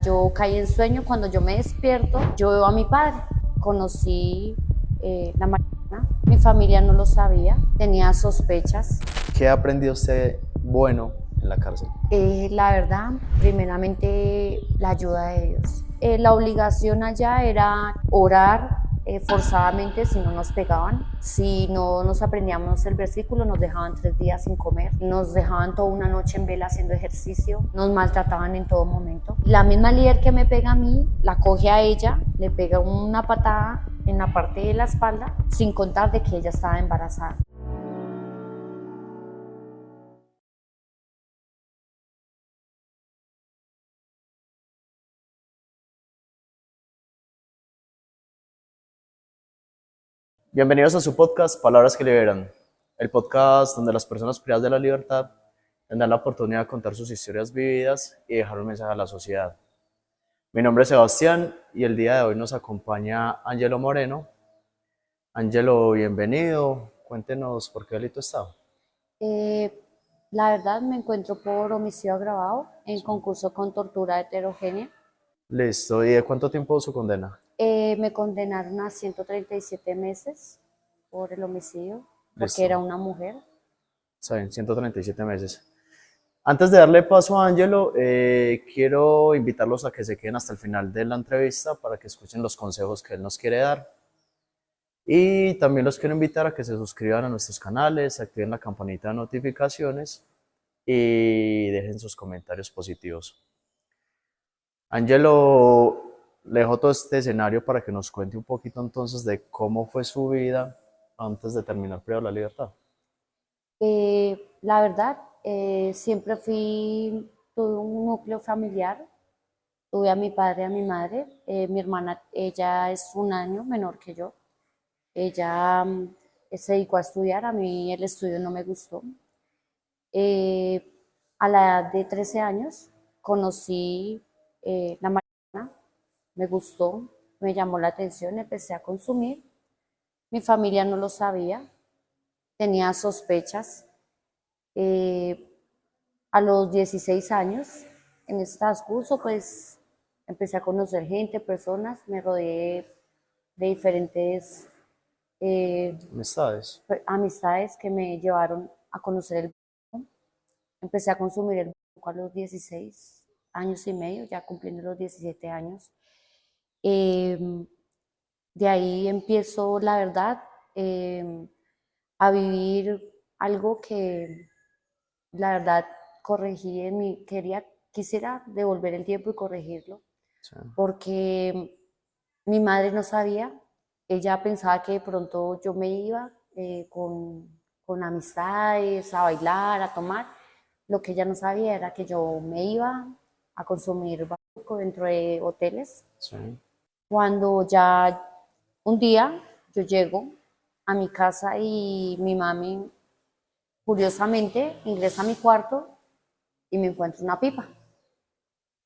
Yo caí en sueño, cuando yo me despierto, yo veo a mi padre. Conocí la marihuana, mi familia no lo sabía, tenía sospechas. ¿Qué ha aprendido usted bueno en la cárcel? La verdad, primeramente la ayuda de Dios. La obligación allá era orar forzadamente si no nos pegaban. Si no nos aprendíamos el versículo, nos dejaban 3 días sin comer. Nos dejaban toda una noche en vela haciendo ejercicio. Nos maltrataban en todo momento. La misma líder que me pega a mí, la coge a ella, le pega una patada en la parte de la espalda, sin contar de que ella estaba embarazada. Bienvenidos a su podcast Palabras que Liberan, el podcast donde las personas privadas de la libertad tendrán la oportunidad de contar sus historias vividas y dejar un mensaje a la sociedad. Mi nombre es Sebastián y el día de hoy nos acompaña Ángelo Moreno. Ángelo, bienvenido. Cuéntenos por qué delito está. Eh, la verdad me encuentro por homicidio agravado en Sí. concurso con tortura heterogénea. Listo. ¿Y de cuánto tiempo su condena? Me condenaron a 137 meses por el homicidio, porque era Listo. una mujer. Está bien, 137 meses. Antes de darle paso a Ángelo, quiero invitarlos a que se queden hasta el final de la entrevista para que escuchen los consejos que él nos quiere dar. Y también los quiero invitar a que se suscriban a nuestros canales, activen la campanita de notificaciones y dejen sus comentarios positivos. Ángelo, le dejo todo este escenario para que nos cuente un poquito entonces de cómo fue su vida antes de terminar privado de la libertad. La verdad, siempre tuve un núcleo familiar. Tuve a mi padre y a mi madre. Mi hermana, ella es un año menor que yo. Ella se dedicó a estudiar, a mí el estudio no me gustó. Eh, a la edad de 13 años conocí la marihuana, me gustó, me llamó la atención, empecé a consumir. Mi familia no lo sabía, tenía sospechas. Eh, a los 16 años, en este transcurso, pues empecé a conocer gente, personas, me rodeé de diferentes Amistades. amistades que me llevaron a conocer el mundo. Empecé a consumir el a los 16 años y medio, ya cumpliendo los 17 años. Eh, de ahí empiezo, la verdad, a vivir algo que, la verdad, corregí en mi, quisiera devolver el tiempo y corregirlo, Sí. porque mi madre no sabía, ella pensaba que de pronto yo me iba con amistades, a bailar, a tomar. Lo que ella no sabía era que yo me iba a consumir bazuco dentro de hoteles. Sí. Cuando ya un día yo llego a mi casa y mi mami, curiosamente, ingresa a mi cuarto y me encuentra una pipa.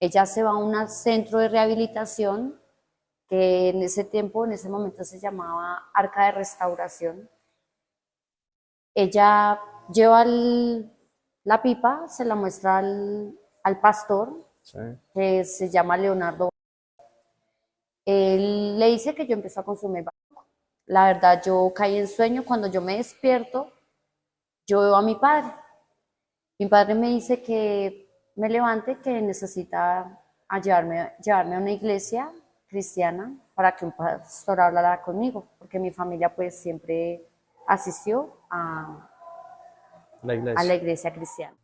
Ella se va a un centro de rehabilitación que en ese tiempo, en ese momento se llamaba Arca de Restauración. Ella lleva la pipa, se la muestra al pastor, Sí. que se llama Leonardo. Él le dice que yo empecé a consumir. La verdad, yo caí en sueño. Cuando yo me despierto, yo veo a mi padre. Mi padre me dice que me levante, que necesita llevarme a una iglesia cristiana para que un pastor hablara conmigo, porque mi familia pues siempre asistió La a la iglesia. iglesia cristiana.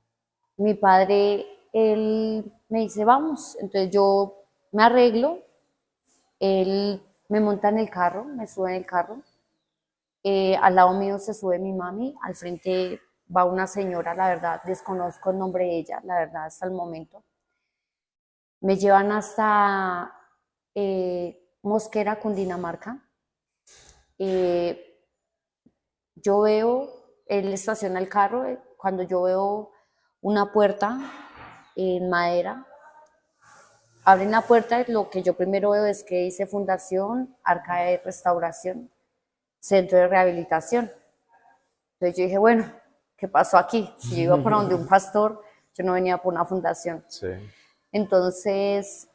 Mi padre, él me dice, vamos, entonces yo me arreglo, él me monta en el carro, me sube en el carro, al lado mío se sube mi mami, al frente va una señora, la verdad, desconozco el nombre de ella, la verdad, hasta el momento. Me llevan hasta Mosquera, Cundinamarca. Eh, yo veo, él estaciona el carro, cuando yo veo una puerta en madera, abren la puerta y lo que yo primero veo es que dice Fundación Arca de Restauración, Centro de Rehabilitación. Entonces yo dije, bueno, ¿qué pasó aquí? Si yo iba para donde un pastor, yo no venía por una fundación. Sí. Entonces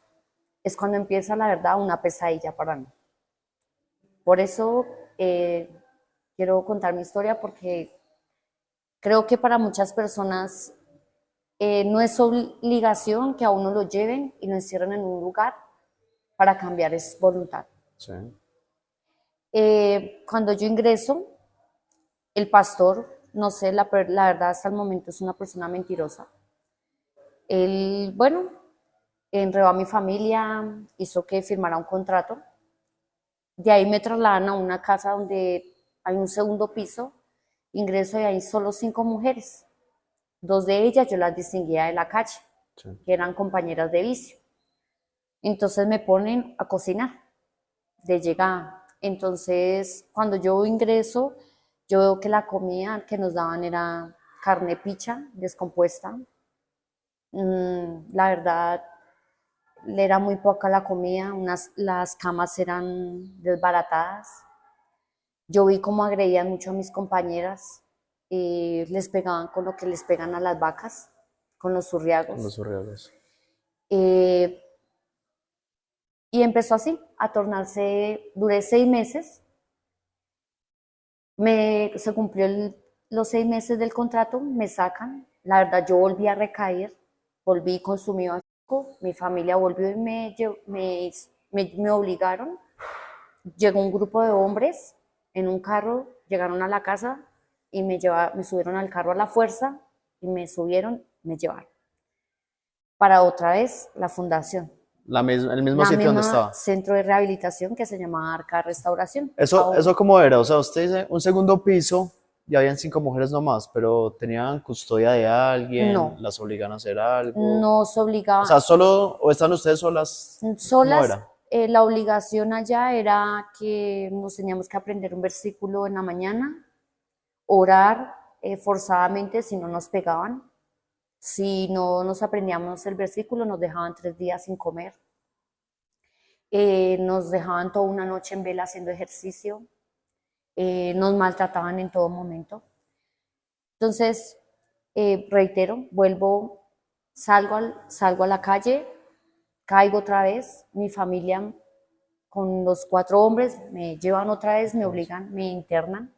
es cuando empieza, la verdad, una pesadilla para mí. Por eso quiero contar mi historia porque creo que para muchas personas no es obligación que a uno lo lleven y lo encierren en un lugar para cambiar, es voluntad. Sí, Cuando yo ingreso, el pastor, no sé, la verdad hasta el momento es una persona mentirosa. Él, bueno, enredó a mi familia, hizo que firmara un contrato. De ahí me trasladan a una casa donde hay un segundo piso, ingreso y hay solo 5 mujeres. 2 de ellas yo las distinguía de la calle, sí. que eran compañeras de vicio. Entonces me ponen a cocinar de llegada. Entonces, cuando yo ingreso, yo veo que la comida que nos daban era carne picha, descompuesta. La verdad, le era muy poca la comida, las camas eran desbaratadas. Yo vi cómo agredían mucho a mis compañeras, les pegaban con lo que les pegan a las vacas, con los Con los surriagos. surreales. Eh, y empezó así, a tornarse, duré 6 meses, se cumplió los 6 meses del contrato, me sacan, la verdad yo volví a recaer, volví consumido alcohol, mi familia volvió y me obligaron, llegó un grupo de hombres en un carro, llegaron a la casa y me subieron al carro a la fuerza y me subieron, me llevaron para otra vez la fundación, El mismo la sitio donde misma estaba. centro de rehabilitación que se llamaba Arca Restauración. Eso cómo era, o sea, usted dice un segundo piso y habían 5 mujeres nomás, pero tenían custodia de alguien, No, las obligan a hacer algo. nos O sea, obligaba, solo, o están ustedes solas, ¿cómo solas, era? la obligación allá era que nos teníamos que aprender un versículo en la mañana, orar forzadamente si no nos pegaban. Si no nos aprendíamos el versículo, nos dejaban 3 días sin comer. Nos dejaban toda una noche en vela haciendo ejercicio. Nos maltrataban en todo momento. Entonces, reitero, salgo a la calle, caigo otra vez, mi familia con los 4 hombres me llevan otra vez, me obligan, me internan.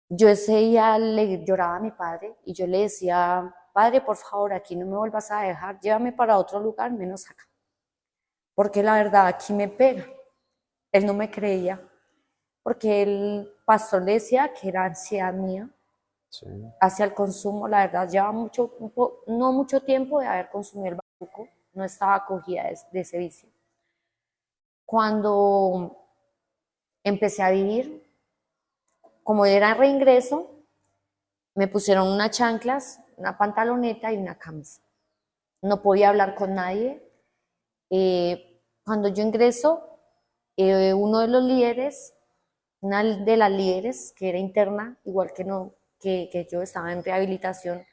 Yo ese día le lloraba a mi padre y yo le decía, padre, por favor, aquí no me vuelvas a dejar, llévame para otro lugar, menos acá. Porque la verdad aquí me pega. Él no me creía, porque el pastor le decía que era ansiedad mía Sí. hacia el consumo. La verdad, lleva no mucho tiempo de haber consumido el bazuco, no estaba acogida de ese vicio. Cuando empecé a vivir, como era reingreso, me pusieron unas chanclas, una pantaloneta y una camisa. No podía hablar con nadie. Cuando yo ingreso, uno de los líderes, una de las líderes que era interna, igual que, no, que yo estaba en rehabilitación,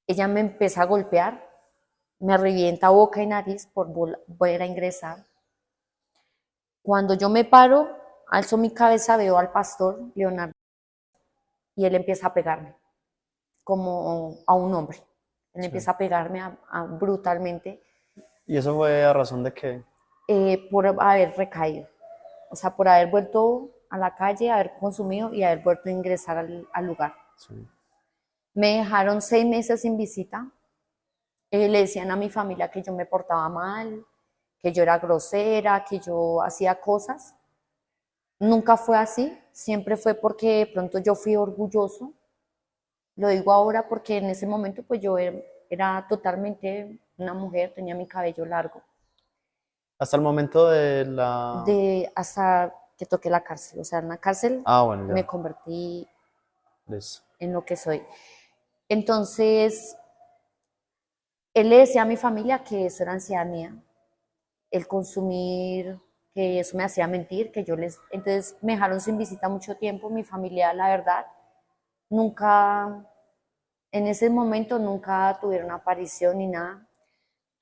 ella me empieza a golpear, me revienta boca y nariz por volver a ingresar. Cuando yo me paro, alzo mi cabeza, veo al pastor Leonardo y él empieza a pegarme como a un hombre. Él Sí. empieza a pegarme brutalmente ¿Y eso fue a razón de que? por haber recaído. O sea, por haber vuelto a la calle, haber consumido y haber vuelto a ingresar al lugar. Sí. Me dejaron 6 meses sin visita. Le decían a mi familia que yo me portaba mal, que yo era grosera, que yo hacía cosas. Nunca fue así, siempre fue porque de pronto yo fui orgulloso. Lo digo ahora porque en ese momento pues yo era totalmente una mujer, tenía mi cabello largo. Hasta el momento de la... Hasta que toqué la cárcel, o sea, en la cárcel Ah, bueno, me ya. convertí Listo. en lo que soy. Entonces, él le decía a mi familia que eso era ansiedad mía, el consumir, que eso me hacía mentir, que yo les... Entonces me dejaron sin visita mucho tiempo, mi familia, la verdad, nunca, en ese momento nunca tuvieron aparición ni nada.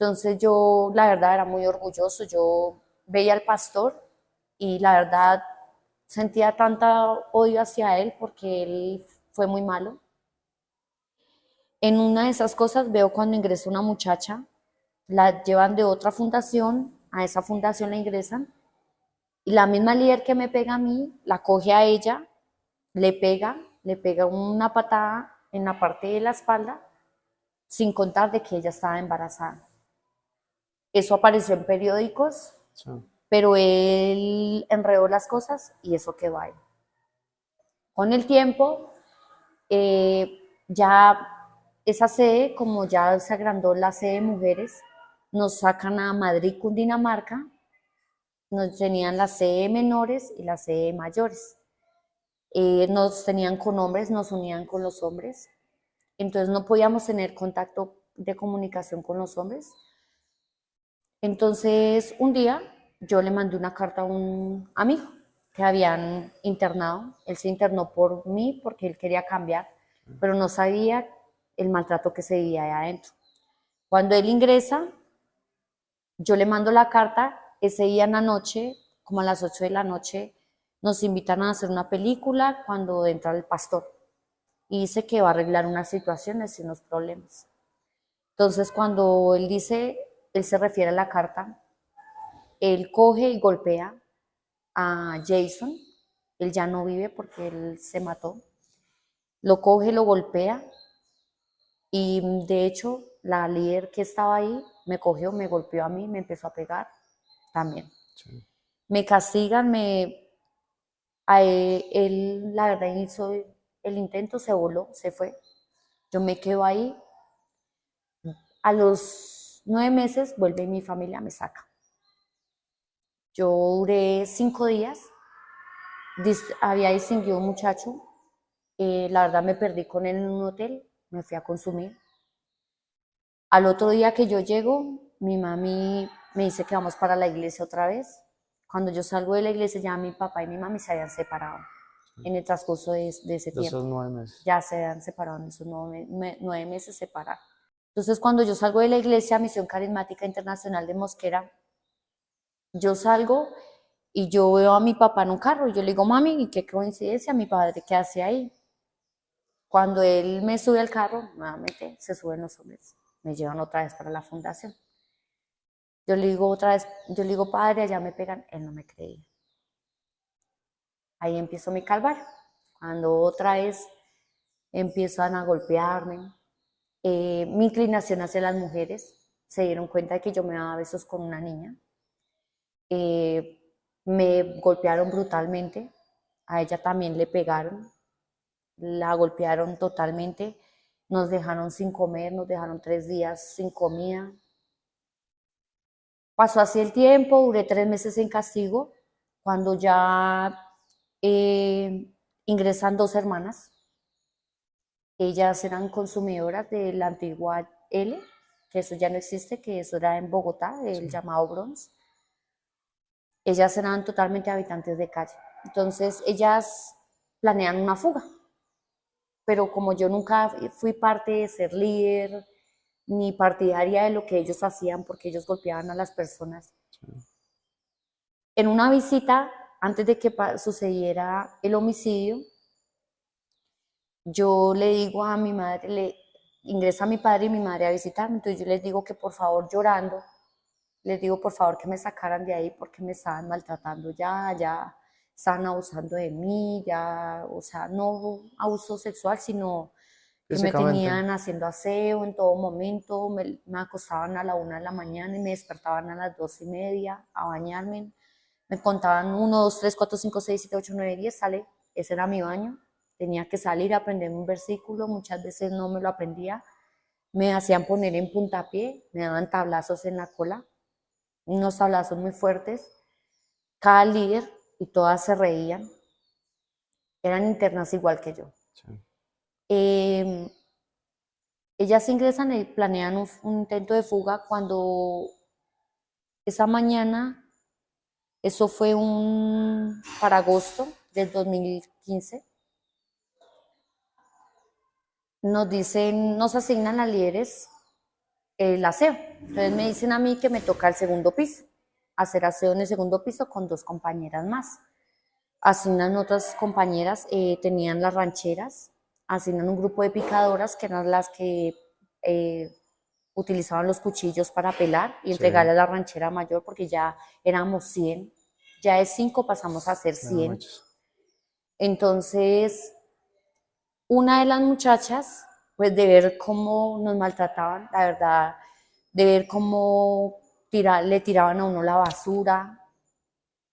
Entonces yo, la verdad, era muy orgulloso, yo veía al pastor y la verdad sentía tanta odio hacia él porque él fue muy malo. En una de esas cosas veo cuando ingresa una muchacha la llevan de otra fundación, a esa fundación la ingresan, y la misma líder que me pega a mí, la coge a ella, le pega una patada en la parte de la espalda, sin contar de que ella estaba embarazada. Eso apareció en periódicos, Sí. pero él enredó las cosas y eso quedó ahí. Con el tiempo, ya esa sede, como ya se agrandó la sede de mujeres, nos sacan a Madrid, Cundinamarca, nos tenían la sede de menores y la sede de mayores. Nos tenían con hombres, nos unían con los hombres, entonces no podíamos tener contacto de comunicación con los hombres. Entonces un día yo le mandé una carta a un amigo que habían internado. Él se internó por mí porque él quería cambiar, pero no sabía el maltrato que se vivía ahí adentro. Cuando él ingresa, yo le mando la carta. Ese día en la noche, como a las 8 de la noche, nos invitan a hacer una película cuando entra el pastor y dice que va a arreglar unas situaciones y unos problemas. Entonces, cuando él dice, él se refiere a la carta, él coge y golpea a Jason. Él ya no vive porque él se mató. Lo coge, lo golpea y de hecho la líder que estaba ahí me cogió, me golpeó a mí, me empezó a pegar también. Sí. Me castigan, a él, la verdad hizo el intento, se voló, se fue. Yo me quedo ahí. A los 9 meses vuelve mi familia, me saca. Yo duré 5 días, había distinguido un muchacho, la verdad me perdí con él en un hotel, me fui a consumir. Al otro día que yo llego, mi mami me dice que vamos para la iglesia otra vez. Cuando yo salgo de la iglesia, ya mi papá y mi mami se habían separado en el transcurso de ese De esos tiempo. 9 meses. Ya se habían separado en esos 9 meses separados. Entonces, cuando yo salgo de la iglesia, Misión Carismática Internacional de Mosquera, yo salgo y yo veo a mi papá en un carro y yo le digo, mami, y qué coincidencia, mi padre, ¿qué hace ahí? Cuando él me sube al carro, nuevamente se suben los hombres, me llevan otra vez para la fundación. Yo le digo otra vez, yo le digo, padre, allá me pegan, él no me creía. Ahí empiezo mi calvario. Cuando otra vez empiezan a golpearme, mi inclinación hacia las mujeres, se dieron cuenta de que yo me daba besos con una niña. Me golpearon brutalmente, a ella también le pegaron, la golpearon totalmente, nos dejaron sin comer, nos dejaron 3 días sin comida. Pasó así el tiempo, duré 3 meses en castigo, cuando ya ingresan 2 hermanas. Ellas eran consumidoras de la antigua L, que eso ya no existe, que eso era en Bogotá, el llamado Bronx. Ellas eran totalmente habitantes de calle. Entonces, ellas planean una fuga. Pero como yo nunca fui parte de ser líder, ni partidaria de lo que ellos hacían, porque ellos golpeaban a las personas. En una visita, antes de que sucediera el homicidio, yo le digo a mi madre, ingresa mi padre y mi madre a visitarme, entonces yo les digo que por favor, llorando, les digo por favor que me sacaran de ahí porque me estaban maltratando ya estaban abusando de mí, ya, o sea, no abuso sexual, sino que me Físicamente. tenían haciendo aseo en todo momento, me acostaban a la 1 de la mañana y me despertaban a las 2:30 a bañarme, me contaban 1, 2, 3, 4, 5, 6, 7, 8, 9, 10, sale, ese era mi baño, tenía que salir a aprenderme un versículo, muchas veces no me lo aprendía, me hacían poner en puntapié, me daban tablazos en la cola, unos tablazos muy fuertes, cada líder y todas se reían, eran internas igual que yo. Sí. Eh, Ellas ingresan y planean un intento de fuga cuando esa mañana, eso fue para agosto del 2015, nos dicen, nos asignan a líderes el aseo. Entonces me dicen a mí que me toca el segundo piso, hacer aseo en el segundo piso con 2 compañeras más. Asignan otras compañeras, tenían las rancheras, asignan un grupo de picadoras que eran las que utilizaban los cuchillos para pelar y Sí, entregarle a la ranchera mayor porque ya éramos 100. Ya de 5 pasamos a ser no 100. manches. Entonces, una de las muchachas, pues de ver cómo nos maltrataban, la verdad, de ver cómo le tiraban a uno la basura,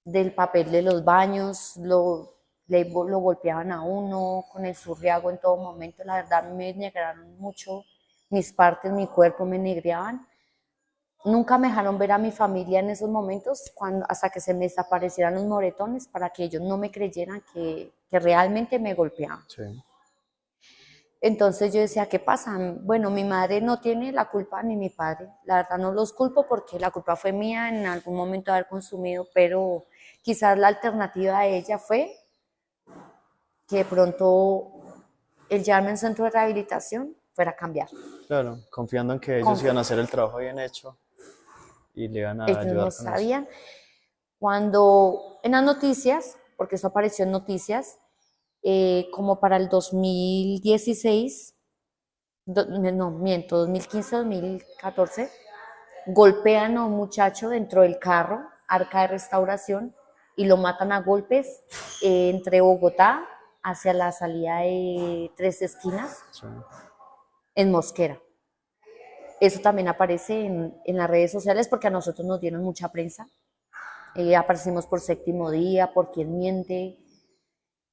del papel de los baños, lo golpeaban a uno con el surriago en todo momento. La verdad me negraron mucho mis partes, mi cuerpo me negreaban. Nunca me dejaron ver a mi familia en esos momentos hasta que se me desaparecieran los moretones para que ellos no me creyeran que realmente me golpeaban. Sí, Entonces yo decía, ¿qué pasa? Bueno, mi madre no tiene la culpa ni mi padre. La verdad no los culpo porque la culpa fue mía en algún momento de haber consumido, pero quizás la alternativa de ella fue que de pronto el llevarme a un centro de rehabilitación fuera a cambiar. claro, confiando en que ellos iban a hacer el trabajo bien hecho y le iban a Ellos no ayudar con eso. sabían. Cuando en las noticias, porque eso apareció en noticias, como para el 2016, no, miento, 2015, 2014, golpean a un muchacho dentro del carro, Arca de Restauración, y lo matan a golpes entre Bogotá hacia la salida de Tres Esquinas, Sí, en Mosquera. Eso también aparece en las redes sociales porque a nosotros nos dieron mucha prensa. Aparecimos por Séptimo Día, por Quién Miente.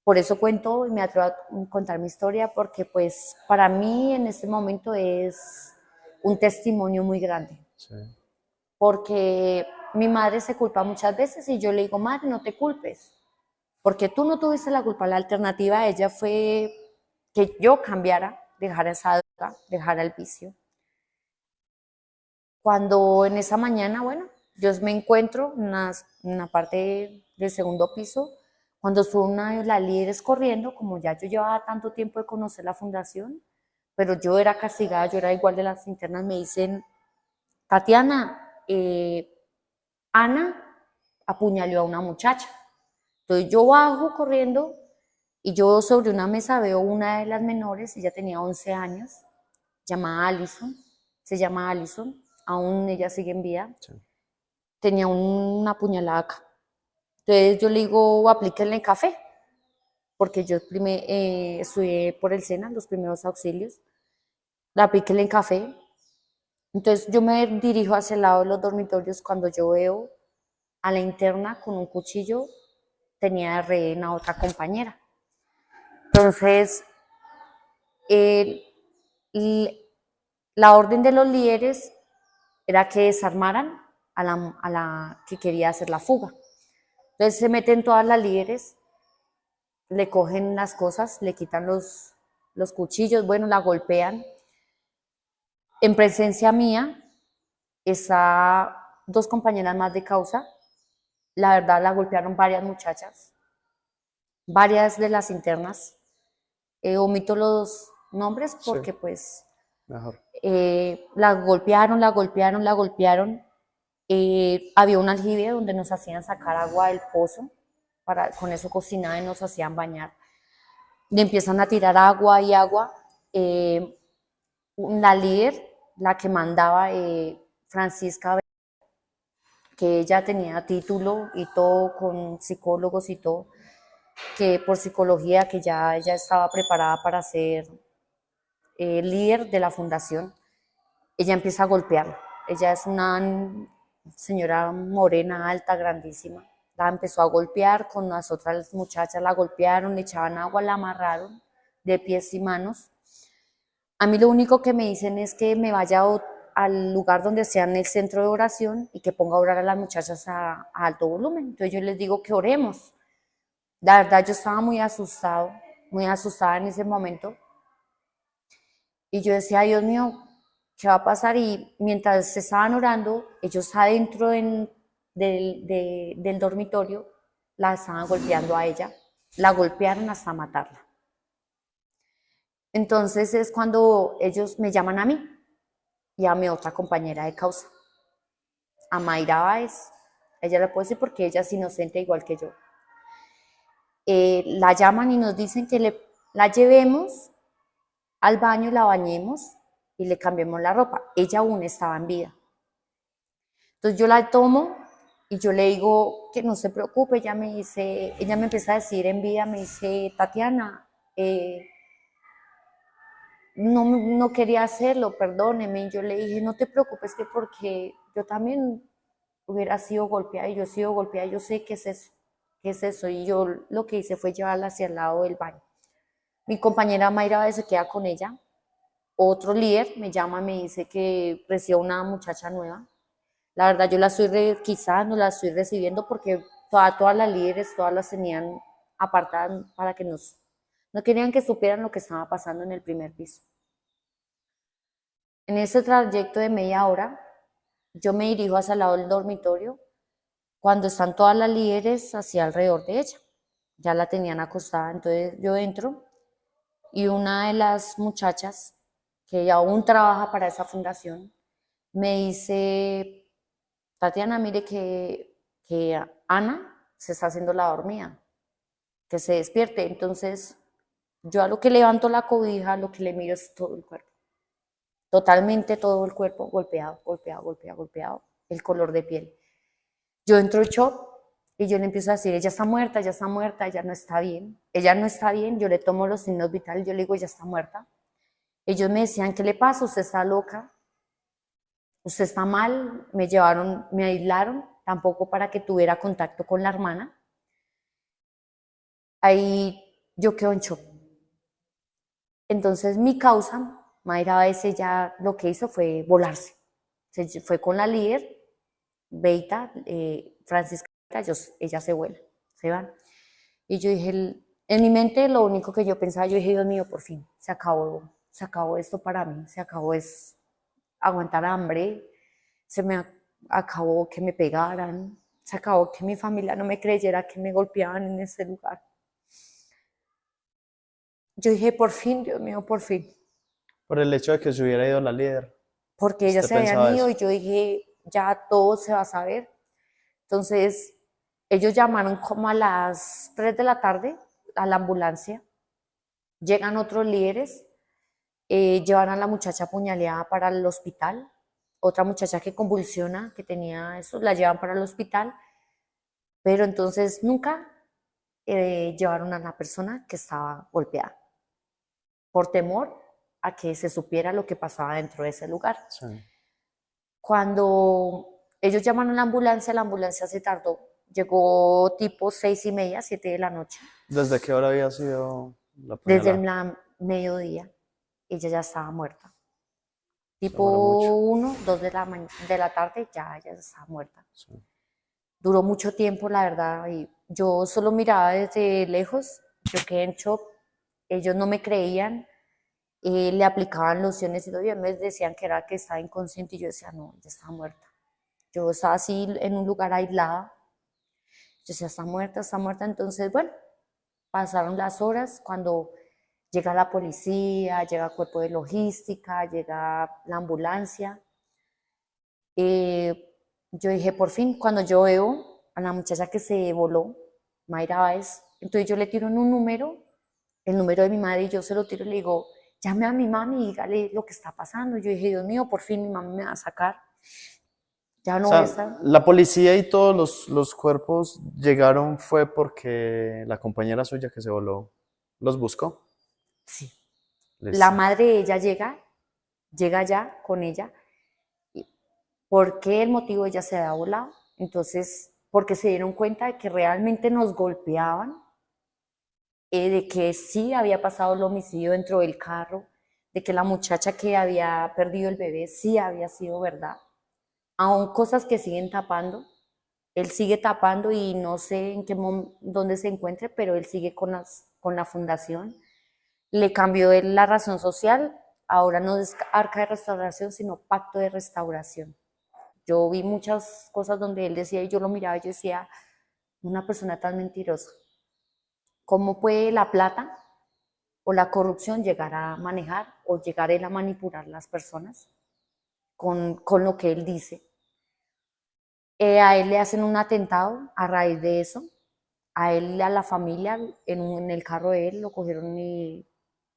Por eso cuento y me atrevo a contar mi historia porque pues para mí en este momento es un testimonio muy grande. sí, Porque mi madre se culpa muchas veces y yo le digo, madre, no te culpes, porque tú no tuviste la culpa. La alternativa de ella fue que yo cambiara, dejara esa droga, dejara el vicio. Cuando en esa mañana, bueno, yo me encuentro en una parte del segundo piso, cuando sube una de las líderes corriendo, como ya yo llevaba tanto tiempo de conocer la fundación, pero yo era castigada, yo era igual de las internas, me dicen, Tatiana, Ana apuñaló a una muchacha. Entonces yo bajo corriendo y yo sobre una mesa veo una de las menores, ella tenía 11 años, llamada Allison, se llama Allison, aún ella sigue en vida, sí. tenía una puñalada acá. Entonces yo le digo, aplíquenle café, porque yo estudié por el SENA, los primeros auxilios, la aplíquenle en café. Entonces yo me dirijo hacia el lado de los dormitorios cuando yo veo a la interna con un cuchillo, tenía de rehén a otra compañera. Entonces, el, la orden de los líderes era que desarmaran a la que quería hacer la fuga. Entonces se meten todas las líderes, le cogen las cosas, le quitan los cuchillos, bueno, la golpean. En presencia mía, está dos compañeras más de causa. La verdad, la golpearon varias muchachas, varias de las internas. Omito los nombres Sí, porque pues mejor. la golpearon, la golpearon, la golpearon. Había un aljibe donde nos hacían sacar agua del pozo, con eso cocinaban y nos hacían bañar. Le empiezan a tirar agua y agua. Eh, la líder, la que mandaba, Francisca, que ella tenía título y todo con psicólogos y todo, que por psicología, que ya ella estaba preparada para ser líder de la fundación, ella empieza a golpearla. Ella es una señora morena, alta, grandísima. La empezó a golpear, con las otras muchachas la golpearon, le echaban agua, la amarraron de pies y manos. A mí lo único que me dicen es que me vaya al lugar donde sea en el centro de oración y que ponga a orar a las muchachas a alto volumen. Entonces yo les digo que oremos. La verdad yo estaba muy asustada en ese momento. Y yo decía, Dios mío, ¿qué va a pasar? Y mientras se estaban orando, ellos adentro del dormitorio la estaban golpeando a ella, la golpearon hasta matarla. Entonces es cuando ellos me llaman a mí y a mi otra compañera de causa, a Mayra Báez. Ella la puedo decir porque ella es inocente igual que yo. La llaman y nos dicen que la llevemos al baño, la bañemos y le cambiamos la ropa. Ella aún estaba en vida. Entonces yo la tomo y yo le digo que no se preocupe. Ella me empieza a decir en vida, me dice, Tatiana, no quería hacerlo, perdóneme. Y yo le dije, no te preocupes, que porque yo también hubiera sido golpeada y yo he sido golpeada, yo sé qué es eso. Y yo lo que hice fue llevarla hacia el lado del baño. Mi compañera Mayra a veces se queda con ella. Otro líder me llama, me dice que recibe una muchacha nueva. La verdad, yo la estoy requisando, la estoy recibiendo porque todas las líderes, todas las tenían apartadas para que no querían que supieran lo que estaba pasando en el primer piso. En ese trayecto de media hora, yo me dirijo hacia el lado del dormitorio cuando están todas las líderes hacia alrededor de ella. Ya la tenían acostada, entonces yo entro y una de las muchachas que aún trabaja para esa fundación me dice, Tatiana, mire que Ana se está haciendo la dormida, que se despierte. Entonces yo a lo que levanto la cobija, lo que le miro es todo el cuerpo, totalmente todo el cuerpo golpeado, golpeado, golpeado, golpeado, el color de piel. Yo entro en shock y yo le empiezo a decir, ella está muerta, ella no está bien, ella no está bien. Yo le tomo los signos vitales, yo le digo, ella está muerta. Ellos me decían, ¿qué le pasa? ¿Usted está loca? ¿Usted está mal? Me llevaron, me aislaron, tampoco para que tuviera contacto con la hermana. Ahí yo quedo en shock. Entonces mi causa, Mayra Báez, ella lo que hizo fue volarse. Se fue con la líder, Beita, Francisca, ella se vuela, se van. Y yo dije, en mi mente lo único que yo pensaba, yo dije, Dios mío, por fin, se acabó esto para mí, se acabó aguantar hambre, se me acabó que me pegaran, se acabó que mi familia no me creyera que me golpeaban en ese lugar. Yo dije, por fin, Dios mío, por fin. Por el hecho de que se hubiera ido la líder. Porque ellas ¿Usted se habían pensaba ido eso? y yo dije, ya todo se va a saber. Entonces, ellos llamaron como a las 3 de la tarde a la ambulancia. Llegan otros líderes, llevan a la muchacha apuñaleada para el hospital. Otra muchacha que convulsiona, que tenía eso, la llevan para el hospital. Pero entonces nunca llevaron a la persona que estaba golpeada, por temor a que se supiera lo que pasaba dentro de ese lugar. Sí. Cuando ellos llaman a la ambulancia se tardó, llegó tipo 6:30, 7 de la noche. ¿Desde qué hora había sido la Desde puñalada? el mediodía, ella ya estaba muerta. Se Tipo demoró mucho. 1, 2 de la tarde, ya ella estaba muerta. Sí. Duró mucho tiempo, la verdad, y yo solo miraba desde lejos, yo quedé en shock, ellos no me creían, le aplicaban lociones y me decían que era que estaba inconsciente y yo decía, no, ella estaba muerta. Yo estaba así en un lugar aislada, yo decía, está muerta, entonces, bueno, pasaron las horas cuando llega la policía, llega el cuerpo de logística, llega la ambulancia. Yo dije, por fin, cuando yo veo a la muchacha que se voló, Mayra Báez, entonces yo le tiro en un número, el número de mi madre, y yo se lo tiro y le digo, llame a mi mami y dígale lo que está pasando. Yo dije, Dios mío, por fin mi mami me va a sacar. Ya O no voy a sea, estar. la policía y todos los cuerpos llegaron fue porque la compañera suya que se voló los buscó. Sí. La Listo. madre de ella llega ya con ella. ¿Por qué el motivo ella se había volado? Entonces, porque se dieron cuenta de que realmente nos golpeaban, de que sí había pasado el homicidio dentro del carro, de que la muchacha que había perdido el bebé sí había sido verdad. Aún cosas que siguen tapando, él sigue tapando y no sé en dónde se encuentre, pero él sigue con la fundación. Le cambió la razón social, ahora no es arca de restauración, sino pacto de restauración. Yo vi muchas cosas donde él decía y yo lo miraba y yo decía, una persona tan mentirosa, ¿cómo puede la plata o la corrupción llegar a manejar o llegar él a manipular las personas con lo que él dice? A él le hacen un atentado a raíz de eso, a él, a la familia, en el carro de él, lo cogieron y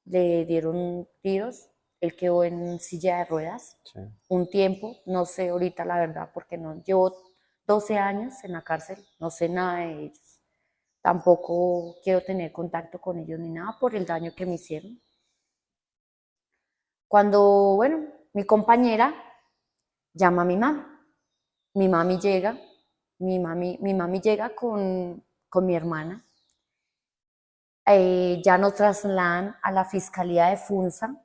le dieron tiros. él quedó en silla de ruedas sí, un tiempo, no sé ahorita la verdad, porque no llevo 12 años en la cárcel, no sé nada de ellos. Tampoco quiero tener contacto con ellos ni nada por el daño que me hicieron. Cuando, bueno, mi compañera llama a mi mami. Mi mami llega, mi mami llega con mi hermana. Ya nos trasladan a la Fiscalía de Funza,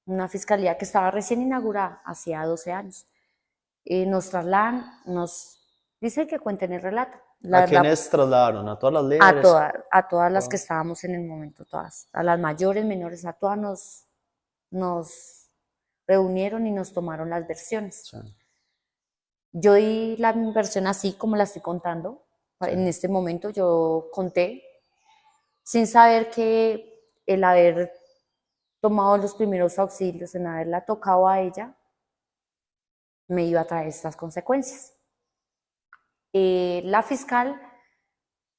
una fiscalía que estaba recién inaugurada, hacía 12 años. Nos trasladan, nos dicen que cuenten el relato. La ¿A verdad, quiénes trasladaron? ¿A todas las líderes? a todas las que Todo. estábamos en el momento, todas, a las mayores, menores, a todas nos reunieron y nos tomaron las versiones. Sí, Yo di la versión así como la estoy contando. sí, En este momento yo conté sin saber que el haber tomado los primeros auxilios, en haberla tocado a ella, me iba a traer estas consecuencias. La fiscal,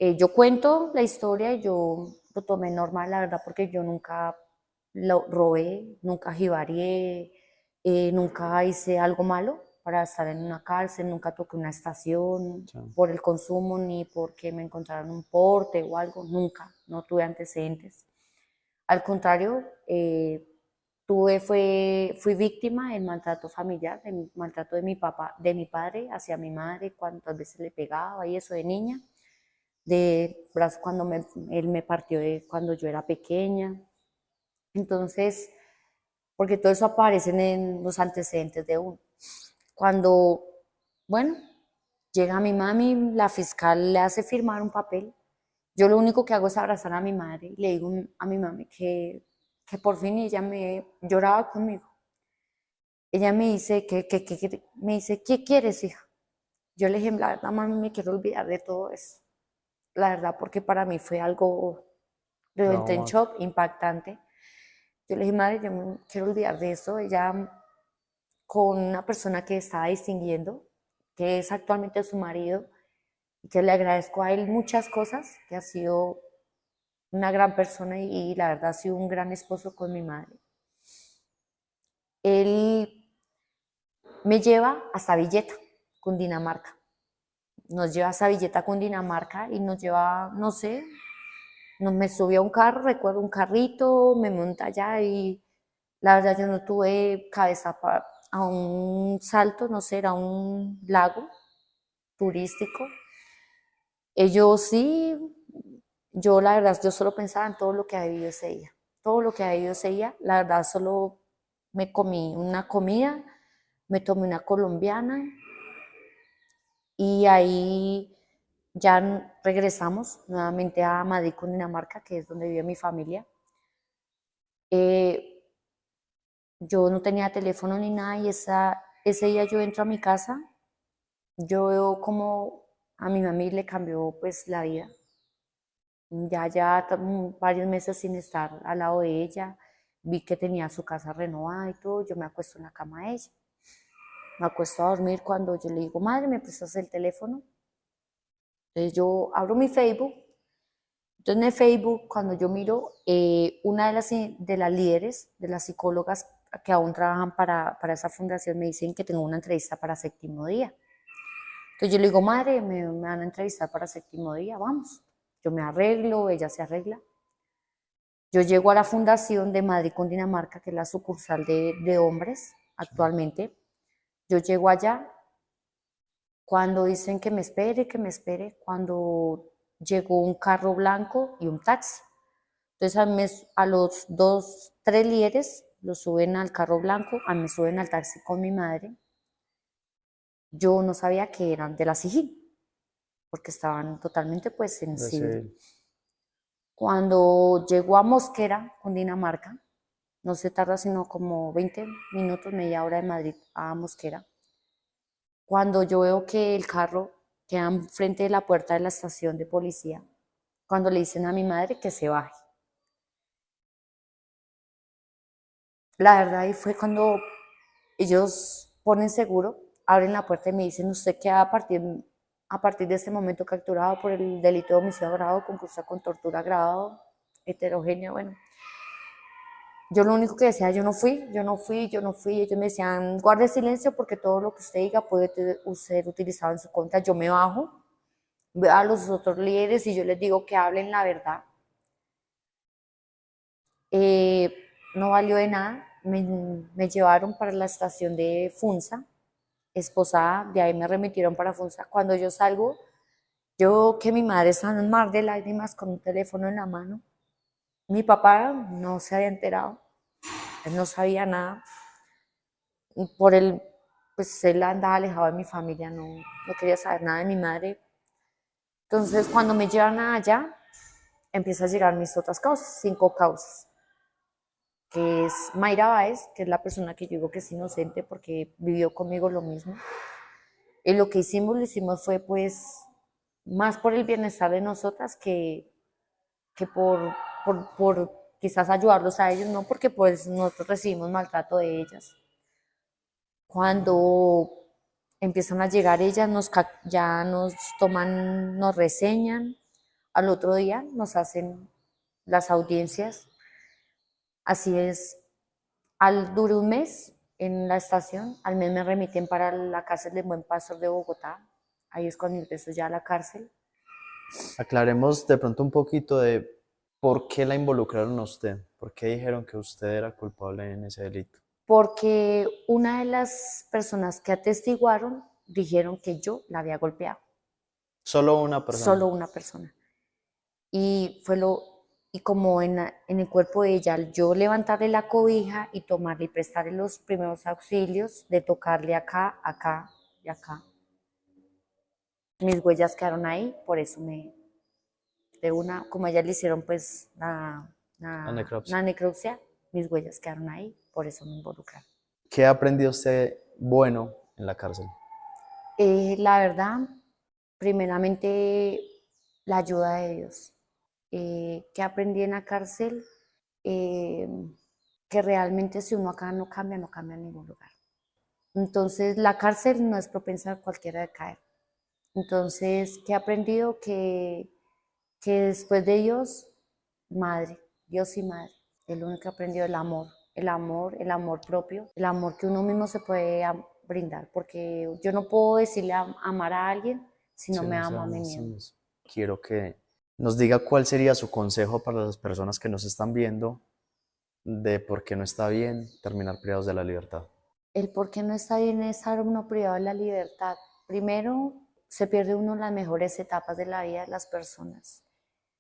yo cuento la historia y yo lo tomé normal, la verdad, porque yo nunca lo robé, nunca jibarié, nunca hice algo malo para estar en una cárcel, nunca toqué una estación sí. por el consumo ni porque me encontraron un porte o algo, nunca, no tuve antecedentes. Al contrario, fui víctima del maltrato familiar, del maltrato de mi papá, de mi padre hacia mi madre, cuántas veces le pegaba y eso de niña, de brazo cuando él me partió cuando yo era pequeña. Entonces, porque todo eso aparece en los antecedentes de uno. Cuando, bueno, llega mi mami, la fiscal le hace firmar un papel. Yo lo único que hago es abrazar a mi madre y le digo a mi mami que por fin ella me lloraba conmigo. Ella me dice, me dice, ¿qué quieres, hija? Yo le dije, la verdad, mami, me quiero olvidar de todo eso. La verdad, porque para mí fue algo, de entré en Traumático. shock, impactante. Yo le dije, madre, yo me quiero olvidar de eso. Ella, con una persona que estaba distinguiendo, que es actualmente su marido, y que le agradezco a él muchas cosas, que ha sido una gran persona y la verdad ha sido un gran esposo con mi madre. Él me lleva hasta Villeta, Cundinamarca. Nos lleva hasta Villeta, Cundinamarca y nos lleva, no sé, me subió a un carro, recuerdo un carrito, me monta allá y la verdad yo no tuve cabeza a un salto, no sé, era un lago turístico. Ellos sí, yo la verdad, yo solo pensaba en todo lo que había vivido ese día. Todo lo que había vivido ese día, la verdad solo me comí una comida, me tomé una colombiana y ahí ya regresamos nuevamente a Madrid, Cundinamarca, que es donde vive mi familia. Eh, yo no tenía teléfono ni nada y ese día yo entro a mi casa, yo veo como a mi mami le cambió pues la vida. Varios meses sin estar al lado de ella, vi que tenía su casa renovada y todo, yo me acuesto en la cama de ella. Me acuesto a dormir cuando yo le digo, madre, ¿me prestas el teléfono? Entonces yo abro mi Facebook. Entonces en el Facebook, cuando yo miro, una de las líderes, de las psicólogas que aún trabajan para esa fundación, me dicen que tengo una entrevista para séptimo día. Entonces yo le digo, madre, me van a entrevistar para séptimo día, vamos. Yo me arreglo, ella se arregla. Yo llego a la fundación de Madrid, Cundinamarca, que es la sucursal de hombres actualmente. Yo llego allá, cuando dicen que me espere, cuando llegó un carro blanco y un taxi. Entonces a los dos, tres líderes los suben al carro blanco, a mí me suben al taxi con mi madre. Yo no sabía que eran de la SIGIN, porque estaban totalmente pues en civil. Decir, Cuando llegó a Mosquera, Cundinamarca, no se tarda sino como 20 minutos, media hora de Madrid a Mosquera. Cuando yo veo que el carro queda frente de la puerta de la estación de policía, cuando le dicen a mi madre que se baje. La verdad ahí fue cuando ellos ponen seguro, abren la puerta y me dicen, usted queda a partir de este momento capturado por el delito de homicidio agravado, concurso con tortura agravado, heterogéneo, bueno. Yo lo único que decía, yo no fui, yo no fui, yo no fui. Ellos me decían, guarde silencio porque todo lo que usted diga puede ser utilizado en su contra. Yo me bajo, veo a los otros líderes y yo les digo que hablen la verdad. Eh, no valió de nada. Me llevaron para la estación de Funza, esposada, de ahí me remitieron para Funza. Cuando yo salgo, yo veo que mi madre está en un mar de lágrimas con un teléfono en la mano. Mi papá no se había enterado, él no sabía nada. Por él, pues él andaba alejado de mi familia, no quería saber nada de mi madre. Entonces, cuando me llevan allá, empiezan a llegar mis otras causas, 5 causas, que es Mayra Báez, que es la persona que yo digo que es inocente porque vivió conmigo lo mismo. Y lo hicimos fue pues más por el bienestar de nosotras que por quizás ayudarlos a ellos, no porque pues nosotros recibimos maltrato de ellas. Cuando empiezan a llegar ellas, ya nos toman, nos reseñan, al otro día nos hacen las audiencias. Así es, duré un mes en la estación, al mes me remiten para la cárcel de Buen Pastor de Bogotá, ahí es cuando ingreso ya a la cárcel. Aclaremos de pronto un poquito de por qué la involucraron a usted, por qué dijeron que usted era culpable en ese delito. Porque una de las personas que atestiguaron dijeron que yo la había golpeado. Solo una persona. Solo una persona. Y como en el cuerpo de ella, yo levantarle la cobija y tomarle y prestarle los primeros auxilios de tocarle acá, acá y acá. Mis huellas quedaron ahí, por eso como ellas le hicieron pues La necropsia. la necropsia, mis huellas quedaron ahí, por eso me involucraron. ¿Qué aprendió usted bueno en la cárcel? La verdad, primeramente, la ayuda de Dios. ¿Qué aprendí en la cárcel? Eh, que realmente si uno acá no cambia, no cambia en ningún lugar. Entonces, la cárcel no es propensa a cualquiera de caer. Entonces, ¿qué he aprendido? Que después de Dios, madre, Dios y madre. Es lo único que he aprendido, el amor propio, el amor que uno mismo se puede brindar, porque yo no puedo decirle amar a alguien si no Sí, me no se amo a mí ama a sí mismo. mismo. Quiero que nos diga cuál sería su consejo para las personas que nos están viendo de por qué no está bien terminar privados de la libertad. El por qué no está bien estar uno privado de la libertad. Primero, se pierde uno las mejores etapas de la vida de las personas.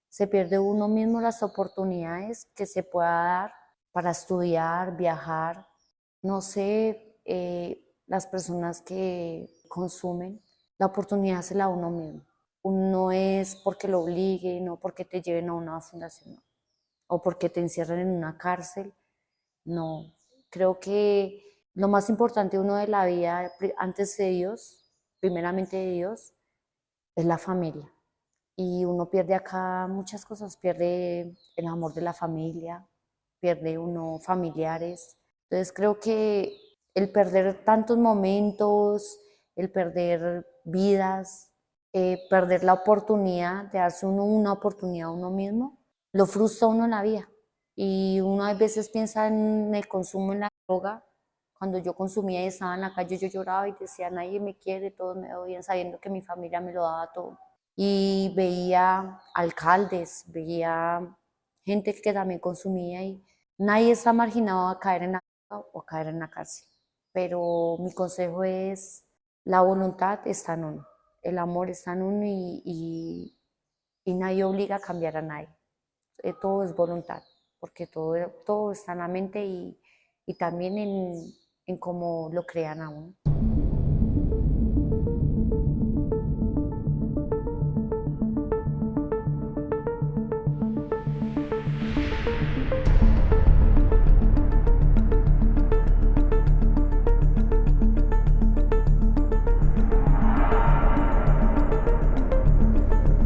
Se pierde uno mismo las oportunidades que se pueda dar para estudiar, viajar. No sé, las personas que consumen, la oportunidad se la da uno mismo. No es porque lo obligue, no porque te lleven a una fundación, no. O porque te encierren en una cárcel. No, creo que lo más importante uno de la vida, antes de Dios, primeramente de Dios, es la familia. Y uno pierde acá muchas cosas, pierde el amor de la familia, pierde uno familiares. Entonces creo que el perder tantos momentos, el perder vidas, perder la oportunidad de darse uno una oportunidad a uno mismo, lo frustra a uno en la vida. Y uno a veces piensa en el consumo en la droga. Cuando yo consumía y estaba en la calle, yo lloraba y decía, nadie me quiere, todos me odian, sabiendo que mi familia me lo daba todo. Y veía alcaldes, veía gente que también consumía y nadie está marginado a caer en la droga o a caer en la cárcel. Pero mi consejo es, la voluntad está en uno, el amor está en uno y nadie obliga a cambiar a nadie. Todo es voluntad, porque todo está en la mente y también en cómo lo crean a uno.